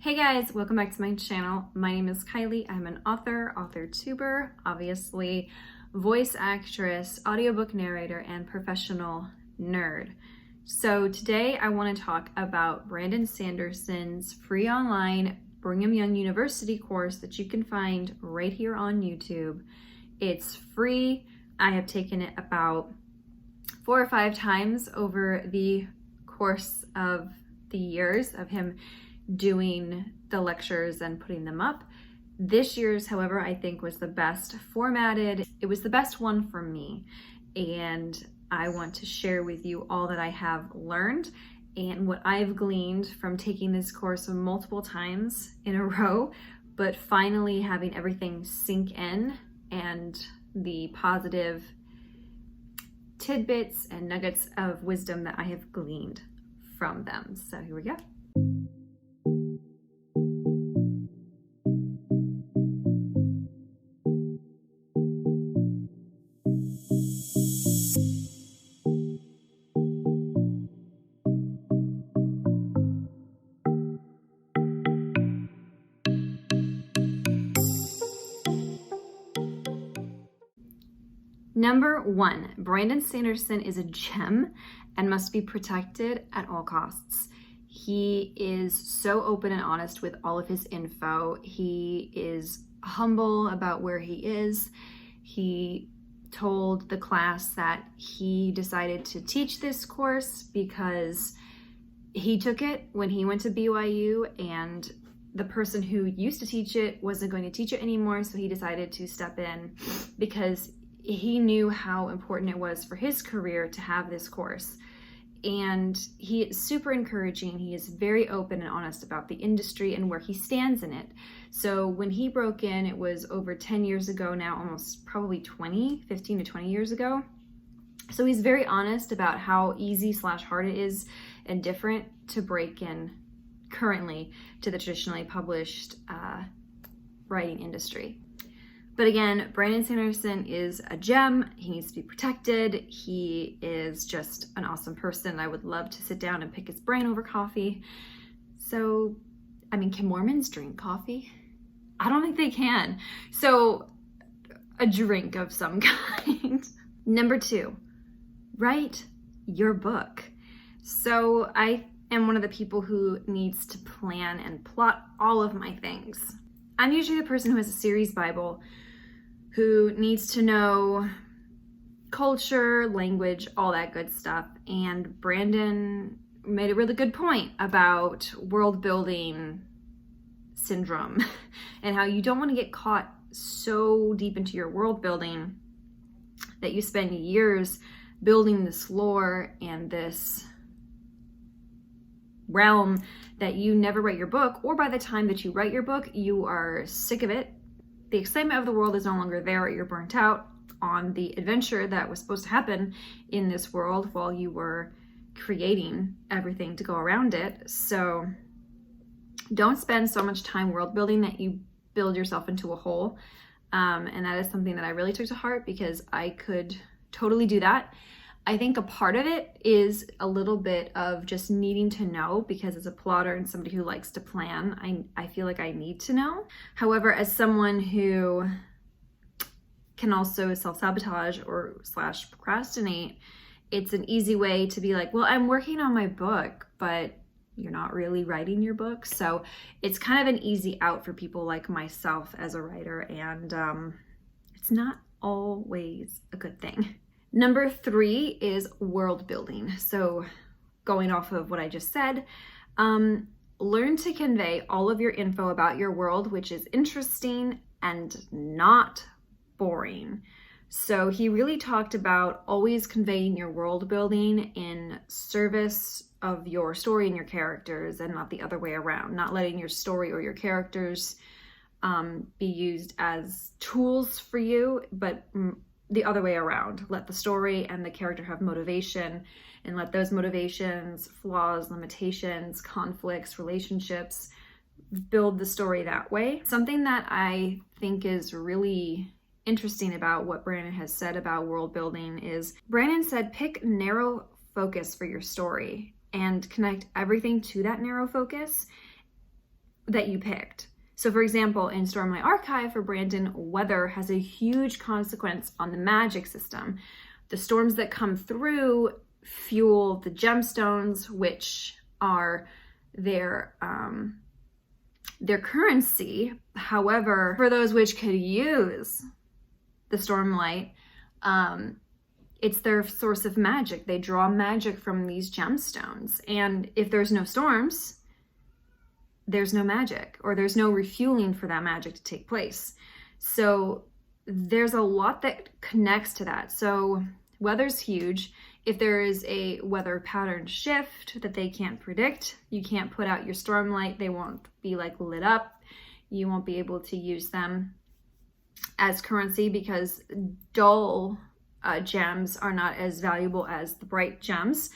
Hey guys, welcome back to my channel. My name is Kylie. I'm an author-tuber, obviously, voice actress, audiobook narrator, and professional nerd. So today I want to talk about Brandon Sanderson's free online Brigham Young University course that you can find right here on YouTube. It's free. I have taken it about 4 or 5 times over the course of the years of him doing the lectures and putting them up. This year's, however, I think was the best formatted. It was the best one for me. And I want to share with you all that I have learned and what I've gleaned from taking this course multiple times in a row, but finally having everything sink in and the positive tidbits and nuggets of wisdom that I have gleaned from them. So here we go. Number 1, Brandon Sanderson is a gem and must be protected at all costs. He is so open and honest with all of his info. He is humble about where he is. He told the class that he decided to teach this course because he took it when he went to BYU and the person who used to teach it wasn't going to teach it anymore, so he decided to step in because he knew how important it was for his career to have this course. And he is super encouraging. He is very open and honest about the industry and where he stands in it. So when he broke in, it was over 10 years ago now, almost probably 15 to 20 years ago. So he's very honest about how easy/hard it is and different to break in currently to the traditionally published writing industry. But again, Brandon Sanderson is a gem. He needs to be protected. He is just an awesome person. I would love to sit down and pick his brain over coffee. So, I mean, can Mormons drink coffee? I don't think they can. So, a drink of some kind. Number 2, write your book. So, I am one of the people who needs to plan and plot all of my things. I'm usually the person who has a series Bible, who needs to know culture, language, all that good stuff. And Brandon made a really good point about world building syndrome and how you don't want to get caught so deep into your world building that you spend years building this lore and this realm that you never write your book, or by the time that you write your book, you are sick of it. The excitement of the world is no longer there. You're burnt out on the adventure that was supposed to happen in this world while you were creating everything to go around it. So don't spend so much time world building that you build yourself into a hole. And that is something that I really took to heart because I could totally do that. I think a part of it is a little bit of just needing to know, because as a plotter and somebody who likes to plan, I feel like I need to know. However, as someone who can also self-sabotage or / procrastinate, it's an easy way to be like, well, I'm working on my book, but you're not really writing your book. So it's kind of an easy out for people like myself as a writer, and it's not always a good thing. Number 3 is world building. So going off of what I just said, learn to convey all of your info about your world, which is interesting and not boring. So he really talked about always conveying your world building in service of your story and your characters, and not the other way around. Not letting your story or your characters be used as tools for you, but the other way around. Let the story and the character have motivation, and let those motivations, flaws, limitations, conflicts, relationships, build the story that way. Something that I think is really interesting about what Brandon has said about world building is, Brandon said, pick narrow focus for your story and connect everything to that narrow focus. that you picked. So for example, in Stormlight Archive for Brandon, weather has a huge consequence on the magic system. The storms that come through fuel the gemstones, which are their currency. However, for those which could use the stormlight, it's their source of magic. They draw magic from these gemstones. And if there's no storms, there's no magic, or there's no refueling for that magic to take place. So there's a lot that connects to that. So weather's huge. If there is a weather pattern shift that they can't predict, you can't put out your stormlight. They won't be like lit up. You won't be able to use them as currency because dull gems are not as valuable as the bright gems.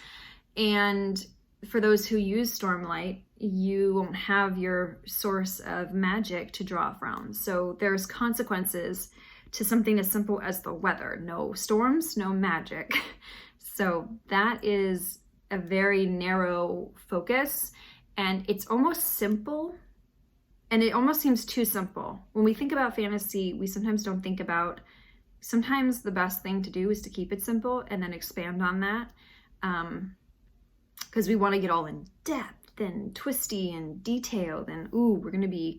And for those who use stormlight, you won't have your source of magic to draw from. So there's consequences to something as simple as the weather. No storms, no magic. So that is a very narrow focus, and it's almost simple, and it almost seems too simple. When we think about fantasy, we sometimes don't think about, sometimes the best thing to do is to keep it simple and then expand on that, because we want to get all in depth and twisty and detailed, and we're going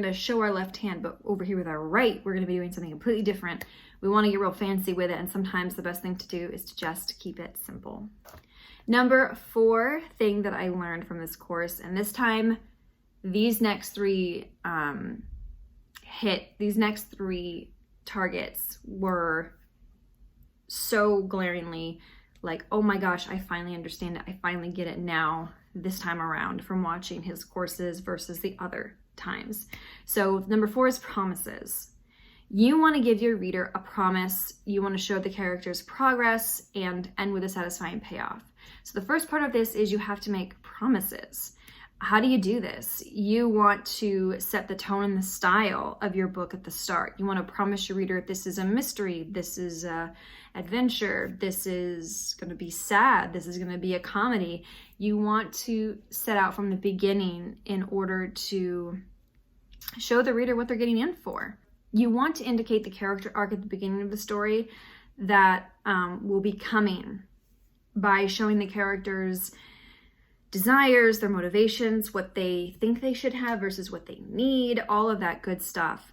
to show our left hand, but over here with our right, we're going to be doing something completely different. We want to get real fancy with it, and sometimes the best thing to do is to just keep it simple. Number 4 thing that I learned from this course, and this time these next three targets were so glaringly like, oh my gosh, I finally understand it. I finally get it now, this time around, from watching his courses versus the other times. So number 4 is promises. You want to give your reader a promise. You want to show the character's progress and end with a satisfying payoff. So the first part of this is you have to make promises. How do you do this? You want to set the tone and the style of your book at the start. You want to promise your reader this is a mystery, this is a adventure, this is going to be sad, this is going to be a comedy. You want to set out from the beginning in order to show the reader what they're getting in for. You want to indicate the character arc at the beginning of the story that will be coming by showing the characters' desires, their motivations, what they think they should have versus what they need, all of that good stuff.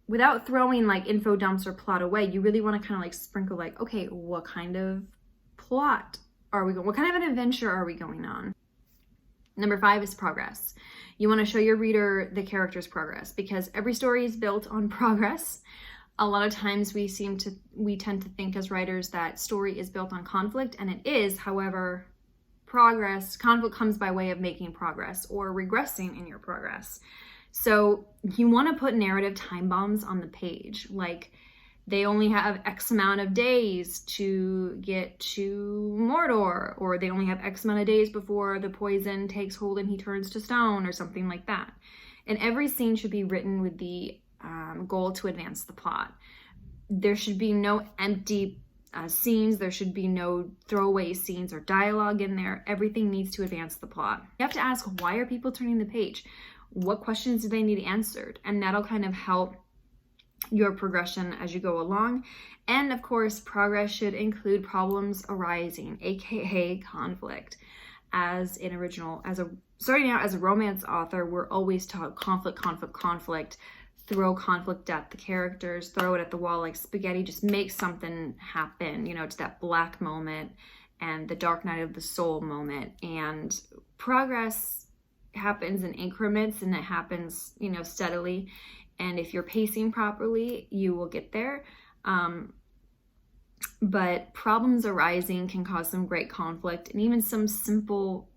Without throwing like info dumps or plot away, you really want to kind of like sprinkle like, okay, what kind of plot are we going? What kind of an adventure are we going on? Number 5 is progress. You want to show your reader the character's progress, because every story is built on progress. A lot of times we tend to think as writers that story is built on conflict, and it is. However, conflict comes by way of making progress or regressing in your progress. So you want to put narrative time bombs on the page, like they only have X amount of days to get to Mordor, or they only have X amount of days before the poison takes hold and he turns to stone, or something like that. And every scene should be written with the goal to advance the plot. There should be no empty scenes. There should be no throwaway scenes or dialogue in there. Everything needs to advance the plot. You have to ask, why are people turning the page? What questions do they need answered? And that'll kind of help your progression as you go along. And of course, progress should include problems arising, aka conflict. Starting out as a romance author, we're always taught conflict. Throw conflict at the characters, throw it at the wall like spaghetti, just make something happen, to that black moment and the dark night of the soul moment. And progress happens in increments, and it happens, steadily. And if you're pacing properly, you will get there. But problems arising can cause some great conflict, and even some simple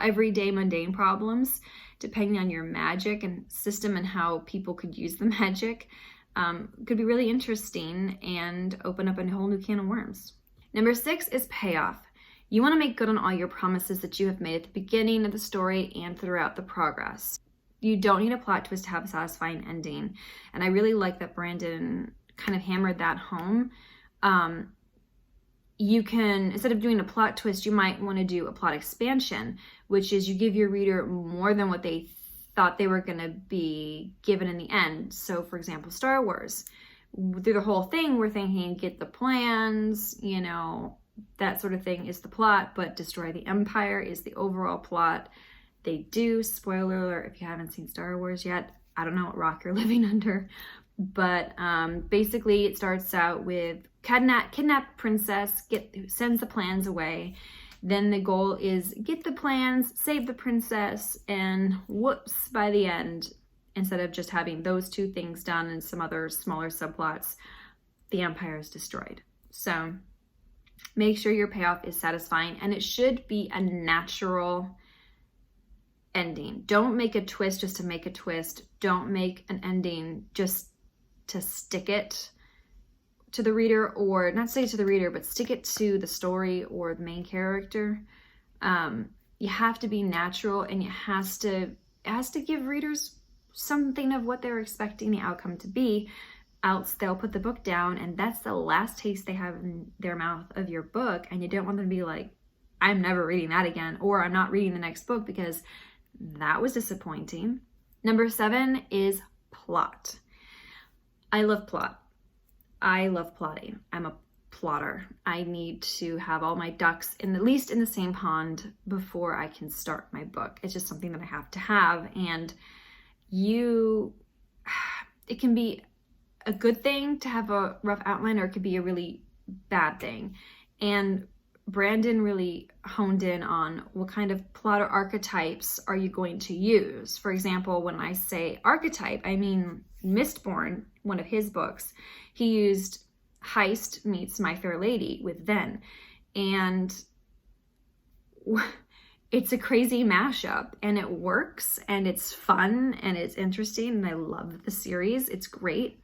everyday mundane problems, depending on your magic and system and how people could use the magic, could be really interesting and open up a whole new can of worms. Number 6 is payoff. You want to make good on all your promises that you have made at the beginning of the story and throughout the progress. You don't need a plot twist to have a satisfying ending. And I really like that Brandon kind of hammered that home. you can, instead of doing a plot twist, you might want to do a plot expansion, which is you give your reader more than what they thought they were going to be given in the end. So for example, Star Wars, through the whole thing, we're thinking get the plans, that sort of thing is the plot, but destroy the Empire is the overall plot. They do, spoiler alert, if you haven't seen Star Wars yet, I don't know what rock you're living under, but basically it starts out with kidnap princess, sends the plans away. Then the goal is get the plans, save the princess, and whoops, by the end, instead of just having those two things done and some other smaller subplots, the Empire is destroyed. So make sure your payoff is satisfying, and it should be a natural ending. Don't make a twist just to make a twist. Don't make an ending just to stick it to the reader, or not say to the reader, but stick it to the story or the main character. You have to be natural, and it has to give readers something of what they're expecting the outcome to be, else they'll put the book down, and that's the last taste they have in their mouth of your book, and you don't want them to be like, I'm never reading that again, or I'm not reading the next book because that was disappointing. Number 7 is plot. I love plot. I love plotting. I'm a plotter. I need to have all my ducks at least in the same pond before I can start my book. It's just something that I have to have, and it can be a good thing to have a rough outline, or it could be a really bad thing. And Brandon really honed in on what kind of plotter archetypes are you going to use. For example, when I say archetype, I mean Mistborn, one of his books, he used heist meets My Fair Lady with Then. And it's a crazy mashup, and it works, and it's fun, and it's interesting, and I love the series. It's great.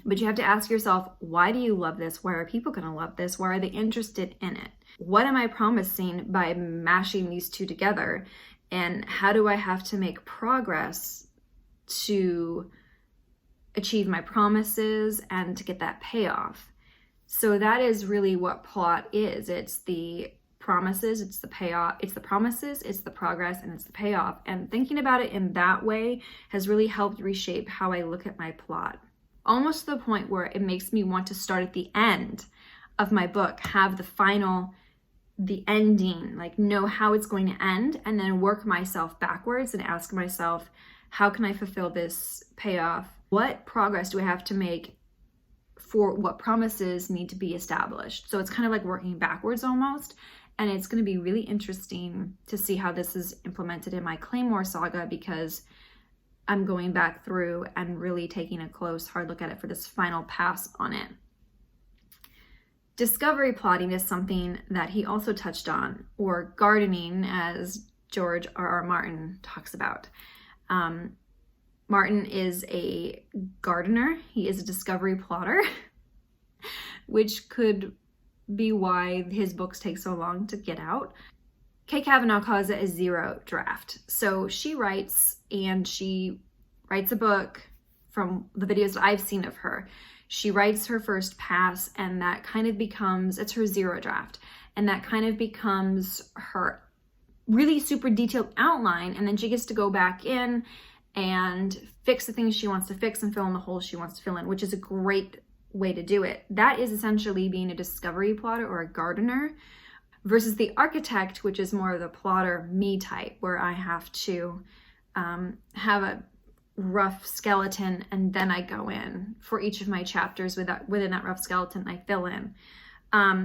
But you have to ask yourself, why do you love this? Why are people going to love this? Why are they interested in it? What am I promising by mashing these two together? And how do I have to make progress to achieve my promises and to get that payoff? So that is really what plot is. It's the promises, it's the payoff, it's the promises, it's the progress, and it's the payoff. And thinking about it in that way has really helped reshape how I look at my plot. Almost to the point where it makes me want to start at the end of my book, have the ending, like know how it's going to end, and then work myself backwards and ask myself, how can I fulfill this payoff? What progress do I have to make for what promises need to be established? So it's kind of like working backwards almost. And it's going to be really interesting to see how this is implemented in my Claymore saga, because I'm going back through and really taking a close, hard look at it for this final pass on it. Discovery plotting is something that he also touched on, or gardening, as George R.R. Martin talks about. Martin is a gardener. He is a discovery plotter, which could be why his books take so long to get out. Kay Kavanaugh calls it a 0 draft. So she writes, and she writes a book from the videos that I've seen of her. She writes her first pass, and that kind of becomes, it's her 0 draft. And that kind of becomes her really super detailed outline. And then she gets to go back in and fix the things she wants to fix and fill in the holes she wants to fill in, which is a great way to do it. That is essentially being a discovery plotter or a gardener, versus the architect, which is more of the plotter me type, where I have to have a rough skeleton, and then I go in for each of my chapters within that rough skeleton, I fill in.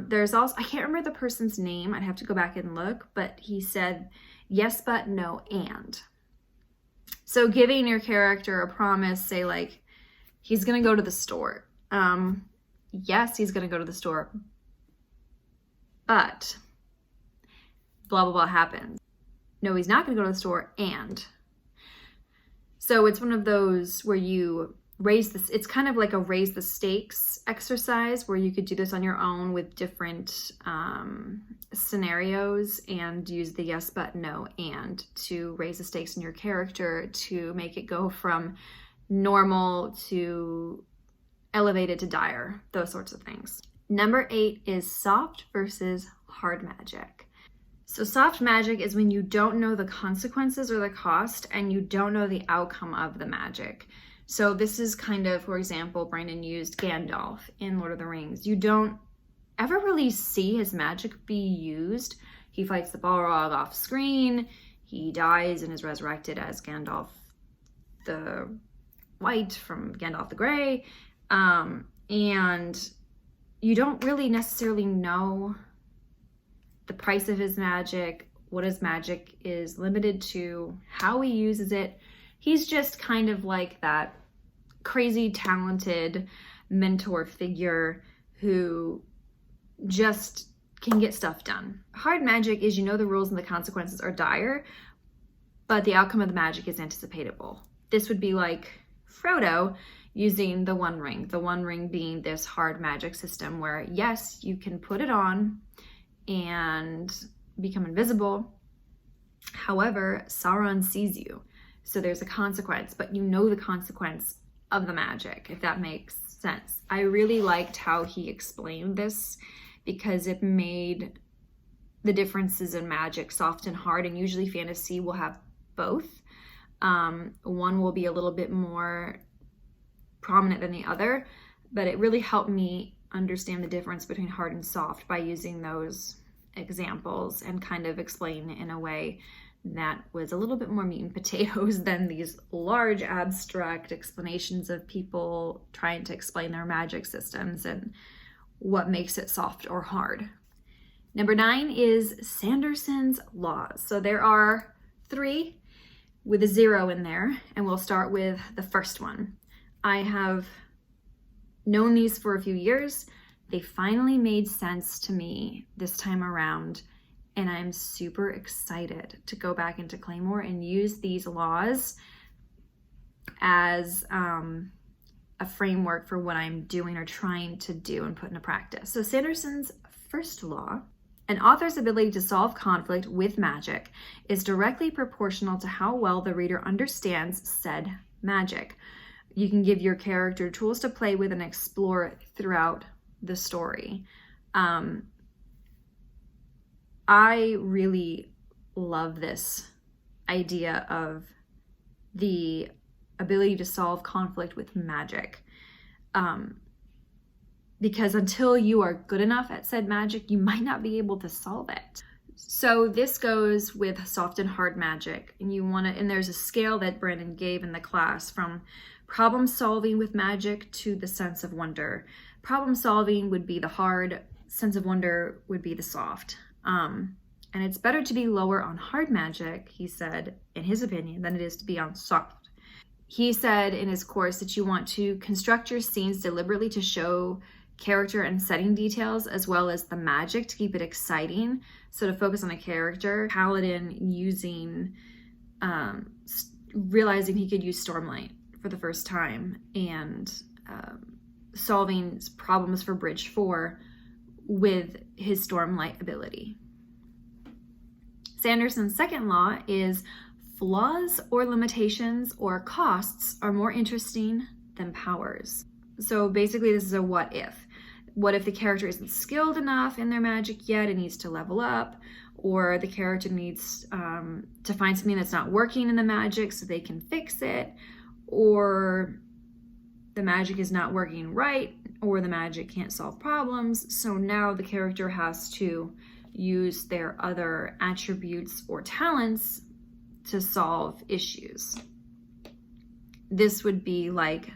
There's also, I can't remember the person's name, I'd have to go back and look, but he said, yes, but no, and. So giving your character a promise, say like, he's gonna go to the store. Yes, he's gonna go to the store, but blah, blah, blah happens. No, he's not gonna go to the store, and. So it's one of those where you it's kind of like a raise the stakes exercise, where you could do this on your own with different scenarios, and use the yes, but, no, and to raise the stakes in your character, to make it go from normal to elevated to dire, those sorts of things. Number 8 is soft versus hard magic. So soft magic is when you don't know the consequences or the cost and you don't know the outcome of the magic. So this is kind of, for example, Brandon used Gandalf in Lord of the Rings. You don't ever really see his magic be used. He fights the Balrog off screen. He dies and is resurrected as Gandalf the White from Gandalf the Grey. And you don't really necessarily know the price of his magic, what his magic is limited to, how he uses it. He's just kind of like that crazy talented mentor figure who just can get stuff done. Hard magic is you know the rules and the consequences are dire, but the outcome of the magic is anticipatable. This would be like Frodo using the One Ring being this hard magic system where, yes, you can put it on and become invisible. However, Sauron sees you. So there's a consequence, but you know the consequence of the magic, if that makes sense. I really liked how he explained this because it made the differences in magic soft and hard, and usually fantasy will have both. One will be a little bit more prominent than the other, but it really helped me understand the difference between hard and soft by using those examples and kind of explain it in a way that was a little bit more meat and potatoes than these large abstract explanations of people trying to explain their magic systems and what makes it soft or hard. Number 9 is Sanderson's laws. So there are 3 with a 0 in there, and we'll start with the first one. I have known these for a few years. They finally made sense to me this time around, and I'm super excited to go back into Claymore and use these laws as a framework for what I'm doing or trying to do and put into practice. So Sanderson's first law: an author's ability to solve conflict with magic is directly proportional to how well the reader understands said magic. You can give your character tools to play with and explore throughout the story. I really love this idea of the ability to solve conflict with magic. Because until you are good enough at said magic, you might not be able to solve it. So this goes with soft and hard magic. And there's a scale that Brandon gave in the class from problem solving with magic to the sense of wonder. Problem solving would be the hard, sense of wonder would be the soft. And it's better to be lower on hard magic, he said, in his opinion, than it is to be on soft. He said in his course that you want to construct your scenes deliberately to show character and setting details as well as the magic to keep it exciting. So to focus on a character, Paladin realizing he could use Stormlight for the first time and solving problems for Bridge 4 with his Stormlight ability. Sanderson's second law is flaws or limitations or costs are more interesting than powers. So basically this is a what if. What if the character isn't skilled enough in their magic yet and needs to level up, or the character needs to find something that's not working in the magic so they can fix it, or the magic is not working right, or the magic can't solve problems, so now the character has to use their other attributes or talents to solve issues. This would be like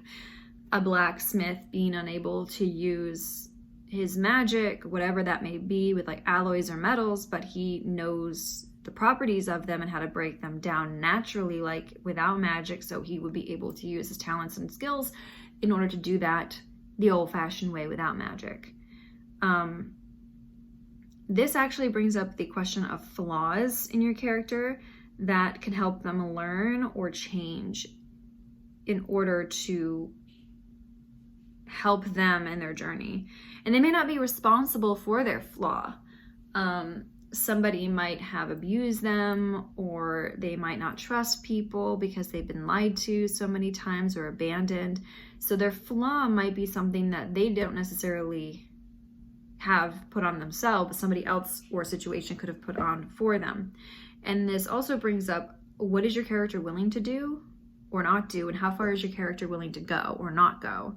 a blacksmith being unable to use his magic, whatever that may be, with like alloys or metals, but he knows the properties of them and how to break them down naturally, like without magic, so he would be able to use his talents and skills in order to do that the old-fashioned way without magic. This actually brings up the question of flaws in your character that can help them learn or change in order to help them in their journey. And they may not be responsible for their flaw. Somebody might have abused them, or they might not trust people because they've been lied to so many times or abandoned. So their flaw might be something that they don't necessarily have put on themselves, somebody else or situation could have put on for them. And this also brings up, what is your character willing to do or not do, and how far is your character willing to go or not go?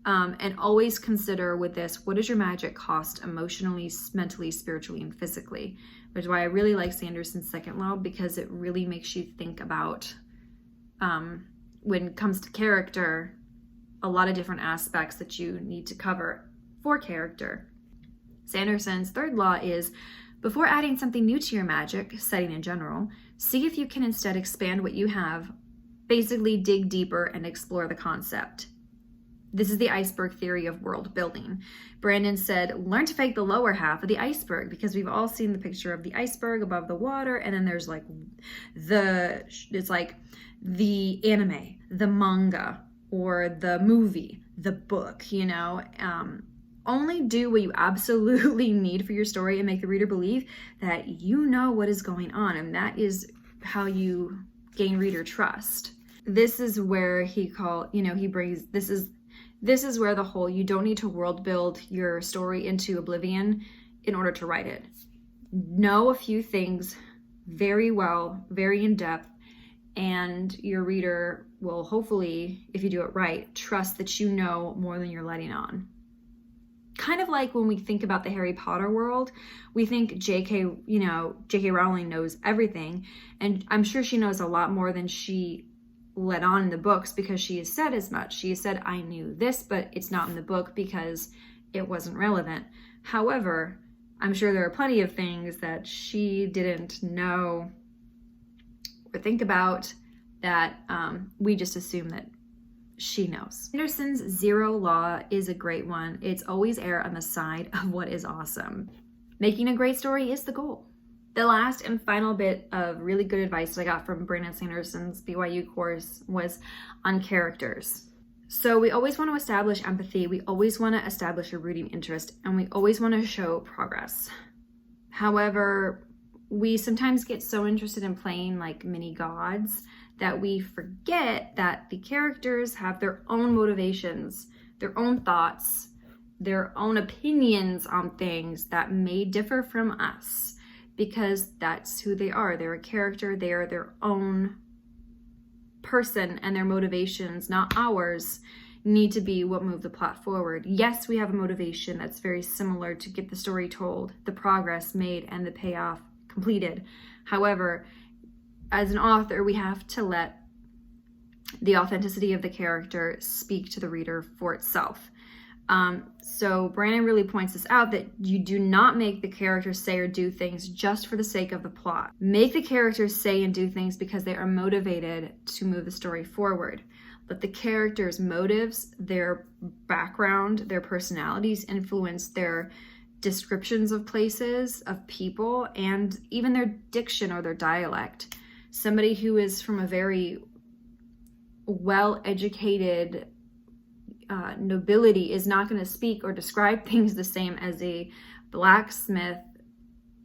And always consider with this, what does your magic cost emotionally, mentally, spiritually, and physically? Which is why I really like Sanderson's second law, because it really makes you think about, when it comes to character, a lot of different aspects that you need to cover for character. Sanderson's third law is, before adding something new to your magic setting in general, see if you can instead expand what you have, basically dig deeper and explore the concept. This is the iceberg theory of world building. Brandon said, learn to fake the lower half of the iceberg, because we've all seen the picture of the iceberg above the water, and then there's like it's like the anime, the manga, or the movie, the book, you know. Only do what you absolutely need for your story and make the reader believe that you know what is going on, and that is how you gain reader trust. This is where this is where the whole, you don't need to world build your story into oblivion in order to write it. Know a few things very well, very in depth, and your reader will hopefully, if you do it right, trust that you know more than you're letting on. Kind of like when we think about the Harry Potter world, we think J.K. Rowling knows everything, and I'm sure she knows a lot more than she let on in the books, because she has said as much. She has said, I knew this, but it's not in the book because it wasn't relevant. However, I'm sure there are plenty of things that she didn't know or think about that we just assume that she knows. Sanderson's 0 law is a great one. It's always err on the side of what is awesome. Making a great story is the goal. The last and final bit of really good advice that I got from Brandon Sanderson's BYU course was on characters. So we always want to establish empathy, we always want to establish a rooting interest, and we always want to show progress. However, we sometimes get so interested in playing like mini gods that we forget that the characters have their own motivations, their own thoughts, their own opinions on things that may differ from us, because that's who they are. They're a character, they are their own person, and their motivations, not ours, need to be what move the plot forward. Yes, we have a motivation that's very similar to get the story told, the progress made, and the payoff completed. However, as an author, we have to let the authenticity of the character speak to the reader for itself. So Brandon really points this out, that you do not make the characters say or do things just for the sake of the plot. Make the characters say and do things because they are motivated to move the story forward. Let the characters' motives, their background, their personalities influence their descriptions of places, of people, and even their diction or their dialect. Somebody who is from a very well-educated nobility is not going to speak or describe things the same as a blacksmith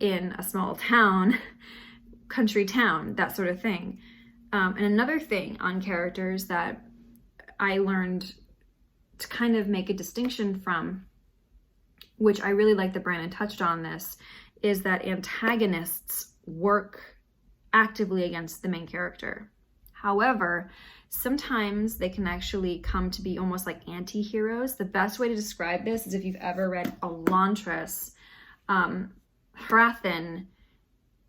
in a small town, country town, that sort of thing. And another thing on characters that I learned to kind of make a distinction from, which I really like that Brandon touched on this, is that antagonists work actively against the main character. However, sometimes they can actually come to be almost like anti-heroes. The best way to describe this is if you've ever read Elantris, Hrathen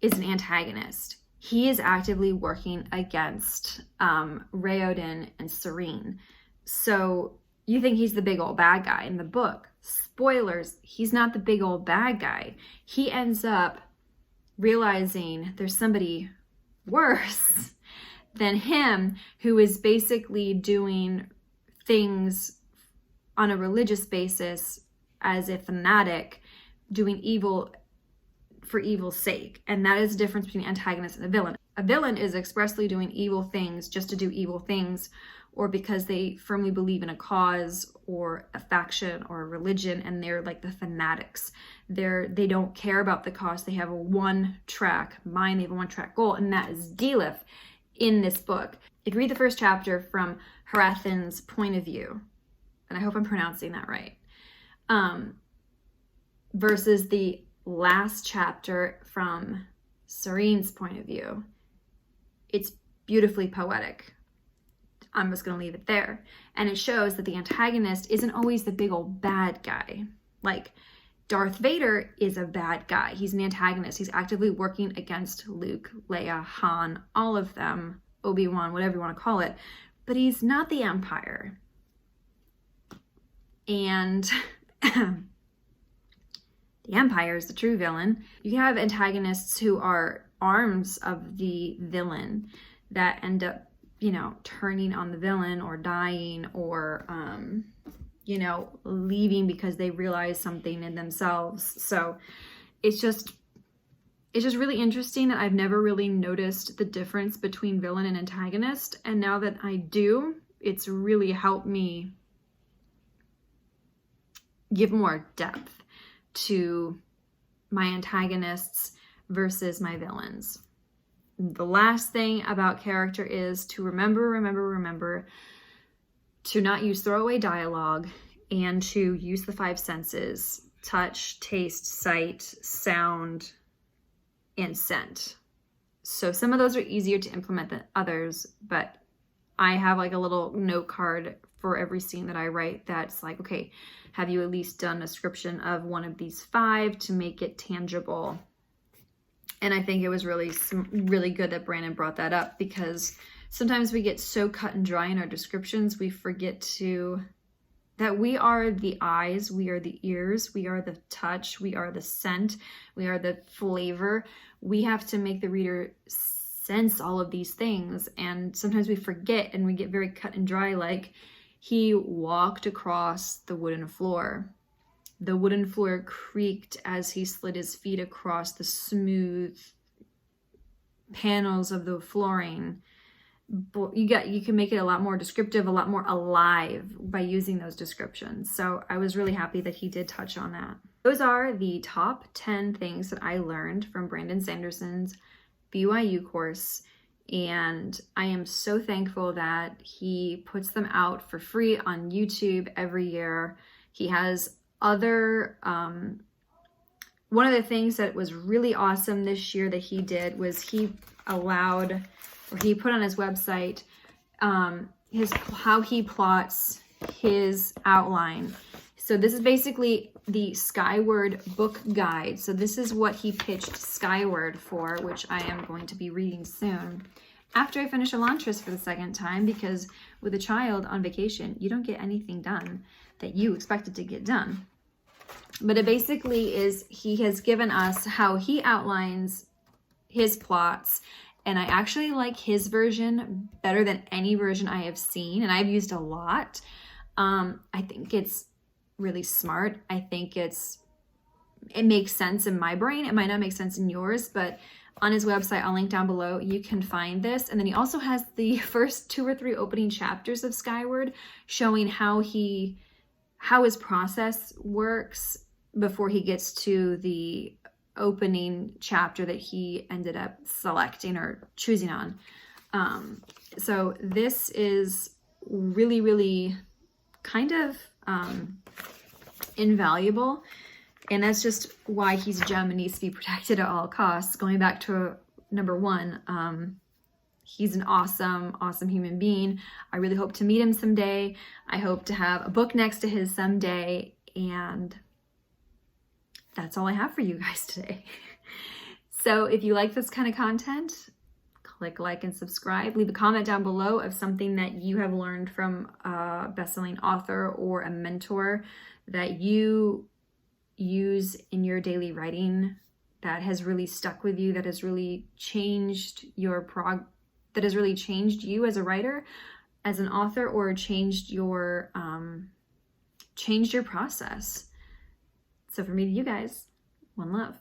is an antagonist. He is actively working against Raoden and Serene. So you think he's the big old bad guy in the book. Spoilers, he's not the big old bad guy. He ends up realizing there's somebody worse than him, who is basically doing things on a religious basis as a fanatic, doing evil for evil's sake. And that is the difference between an antagonist and a villain. A villain is expressly doing evil things just to do evil things, or because they firmly believe in a cause or a faction or a religion, and they're like the fanatics. They don't care about the cost. They have a one-track mind. They have a one-track goal, and that is Delith in this book. You can read the first chapter from Hrathen's point of view, and I hope I'm pronouncing that right. versus the last chapter from Serene's point of view. It's beautifully poetic. I'm just going to leave it there. And it shows that the antagonist isn't always the big old bad guy. Like, Darth Vader is a bad guy. He's an antagonist. He's actively working against Luke, Leia, Han, all of them, Obi-Wan, whatever you want to call it. But he's not the Empire. And the Empire is the true villain. You have antagonists who are arms of the villain that end up, turning on the villain or dying or, leaving because they realize something in themselves. So it's just really interesting that I've never really noticed the difference between villain and antagonist. And now that I do, it's really helped me give more depth to my antagonists versus my villains. The last thing about character is to remember to not use throwaway dialogue and to use the 5 senses: touch, taste, sight, sound, and scent. So some of those are easier to implement than others, but I have like a little note card for every scene that I write that's like, okay, have you at least done a description of one of these 5 to make it tangible? And I think it was really good that Brandon brought that up, because sometimes we get so cut and dry in our descriptions, we forget that we are the eyes, we are the ears, we are the touch, we are the scent, we are the flavor. We have to make the reader sense all of these things. And sometimes we forget and we get very cut and dry, like he walked across the wooden floor. The wooden floor creaked as he slid his feet across the smooth panels of the flooring. You can make it a lot more descriptive, a lot more alive by using those descriptions. So I was really happy that he did touch on that. Those are the top 10 things that I learned from Brandon Sanderson's BYU course. And I am so thankful that he puts them out for free on YouTube every year. He has other, one of the things that was really awesome this year that he did was he put on his website how he plots his outline. So this is basically the Skyward book guide. So this is what he pitched Skyward for, which I am going to be reading soon after I finish Elantris for the second time, because with a child on vacation, you don't get anything done that you expected to get done. But it basically is, he has given us how he outlines his plots. And I actually like his version better than any version I have seen. And I've used a lot. I think it's really smart. I think it makes sense in my brain. It might not make sense in yours, but on his website, I'll link down below, you can find this. And then he also has the first 2 or 3 opening chapters of Skyward showing how his process works before he gets to the opening chapter that he ended up selecting or choosing on. So this is really, really kind of invaluable. And that's just why he's a gem and needs to be protected at all costs. Going back to number 1, he's an awesome, awesome human being. I really hope to meet him someday. I hope to have a book next to his someday. And that's all I have for you guys today. So if you like this kind of content, click like and subscribe. Leave a comment down below of something that you have learned from a best-selling author or a mentor that you use in your daily writing that has really stuck with you, that has really changed that has really changed you as a writer, as an author, or changed your process. So from me to you guys, one love.